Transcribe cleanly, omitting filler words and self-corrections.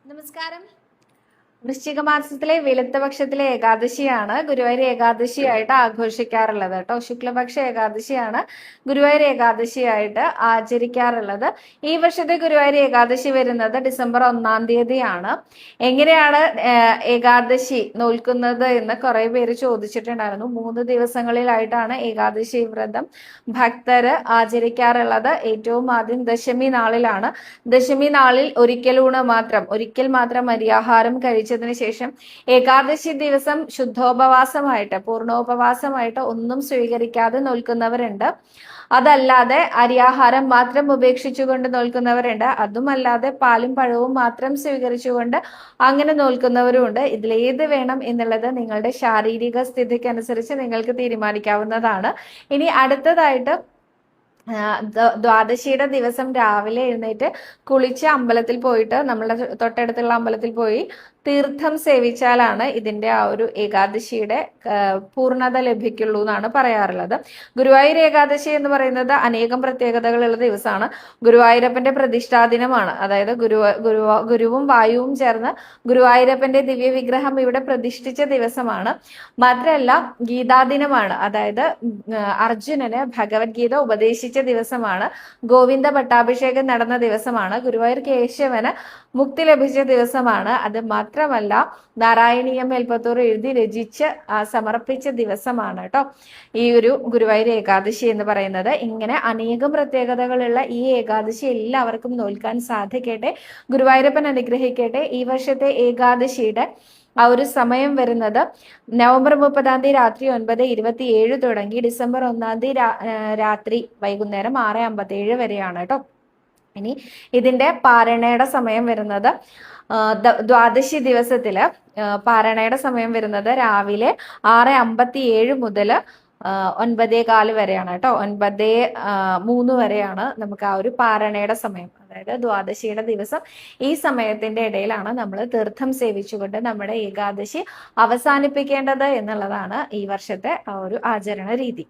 നമസ്കാരം. വൃശ്ചിക മാസത്തിലെ വെളുത്തപക്ഷത്തിലെ ഏകാദശിയാണ് ഗുരുവായൂർ ഏകാദശിയായിട്ട് ആഘോഷിക്കാറുള്ളത് കേട്ടോ. ശുക്ലപക്ഷ ഏകാദശിയാണ് ഗുരുവായൂർ ഏകാദശിയായിട്ട് ആചരിക്കാറുള്ളത്. ഈ വർഷത്തെ ഗുരുവായൂർ ഏകാദശി വരുന്നത് ഡിസംബർ 1-ാം തീയതിയാണ്. എങ്ങനെയാണ് ഏകാദശി നോൽക്കുന്നത് എന്ന് കുറെ പേര് ചോദിച്ചിട്ടുണ്ടായിരുന്നു. 3 ദിവസങ്ങളിലായിട്ടാണ് ഏകാദശി വ്രതം ഭക്തര് ആചരിക്കാറുള്ളത്. ഏറ്റവും ആദ്യം ദശമി നാളിലാണ്. ദശമി നാളിൽ ഒരിക്കൽ മാത്രം അരിയാഹാരം കഴിച്ചതിന് ശേഷം ഏകാദശി ദിവസം ശുദ്ധോപവാസമായിട്ട് പൂർണ്ണോപവാസമായിട്ട് ഒന്നും സ്വീകരിക്കാതെ നോൽക്കുന്നവരുണ്ട്. അതല്ലാതെ അരിയാഹാരം മാത്രം ഉപേക്ഷിച്ചുകൊണ്ട് നോൽക്കുന്നവരുണ്ട്. അതുമല്ലാതെ പാലും പഴവും മാത്രം സ്വീകരിച്ചുകൊണ്ട് അങ്ങനെ നോൽക്കുന്നവരുമുണ്ട്. ഇതിലേത് വേണം എന്നുള്ളത് നിങ്ങളുടെ ശാരീരിക സ്ഥിതിക്കനുസരിച്ച് നിങ്ങൾക്ക് തീരുമാനിക്കാവുന്നതാണ്. ഇനി അടുത്തതായിട്ട് ദ്വാദശിയുടെ ദിവസം രാവിലെ എഴുന്നേറ്റ് കുളിച്ച് അമ്പലത്തിൽ പോയിട്ട് നമ്മളുടെ തൊട്ടടുത്തുള്ള അമ്പലത്തിൽ പോയി തീർത്ഥം സേവിച്ചാലാണ് ഇതിന്റെ ആ ഒരു ഏകാദശിയുടെ പൂർണ്ണത ലഭിക്കുള്ളൂ എന്നാണ് പറയാറുള്ളത്. ഗുരുവായൂർ ഏകാദശി എന്ന് പറയുന്നത് അനേകം പ്രത്യേകതകളുള്ള ദിവസമാണ്. ഗുരുവായൂരപ്പന്റെ പ്രതിഷ്ഠാ ദിനമാണ്. അതായത് ഗുരുവും വായുവും ചേർന്ന് ഗുരുവായൂരപ്പന്റെ ദിവ്യ വിഗ്രഹം ഇവിടെ പ്രതിഷ്ഠിച്ച ദിവസമാണ്. മാത്രമല്ല ഗീതാദിനമാണ്. അതായത് അർജുനന് ഭഗവത്ഗീത ഉപദേശിച്ച ദിവസമാണ്. ഗോവിന്ദ പട്ടാഭിഷേകം നടന്ന ദിവസമാണ്. ഗുരുവായൂർ കേശവന് മുക്തി ലഭിച്ച ദിവസമാണ്. അത് മാത്രമല്ല നാരായണീയം മേൽപ്പത്തൂർ എഴുതി രചിച്ച് സമർപ്പിച്ച ദിവസമാണ് കേട്ടോ ഈ ഒരു ഗുരുവായൂർ ഏകാദശി എന്ന് പറയുന്നത്. ഇങ്ങനെ അനേകം പ്രത്യേകതകളുള്ള ഈ ഏകാദശി എല്ലാവർക്കും നോൽക്കാൻ സാധിക്കട്ടെ. ഗുരുവായൂരപ്പൻ അനുഗ്രഹിക്കട്ടെ. ഈ വർഷത്തെ ഏകാദശിയുടെ ആ ഒരു സമയം വരുന്നത് നവംബർ 30-ാം തീയതി രാത്രി 9:27 തുടങ്ങി ഡിസംബർ 1-ാം തീയതി രാത്രി വൈകുന്നേരം 6:57 വരെയാണ് കേട്ടോ. ഇനി ഇതിന്റെ പാരണയുടെ സമയം വരുന്നത് ദ്വാദശി ദിവസത്തില് പാരണയുടെ സമയം വരുന്നത് രാവിലെ 6:57 മുതൽ 9:15 വരെയാണ് കേട്ടോ. 9:03 വരെയാണ് നമുക്ക് ആ ഒരു പാരണയുടെ സമയം. അതായത് ദ്വാദശിയുടെ ദിവസം ഈ സമയത്തിന്റെ ഇടയിലാണ് നമ്മൾ തീർത്ഥം സേവിച്ചുകൊണ്ട് നമ്മുടെ ഏകാദശി അവസാനിപ്പിക്കേണ്ടത് എന്നുള്ളതാണ് ഈ വർഷത്തെ ആ ഒരു ആചരണ രീതി.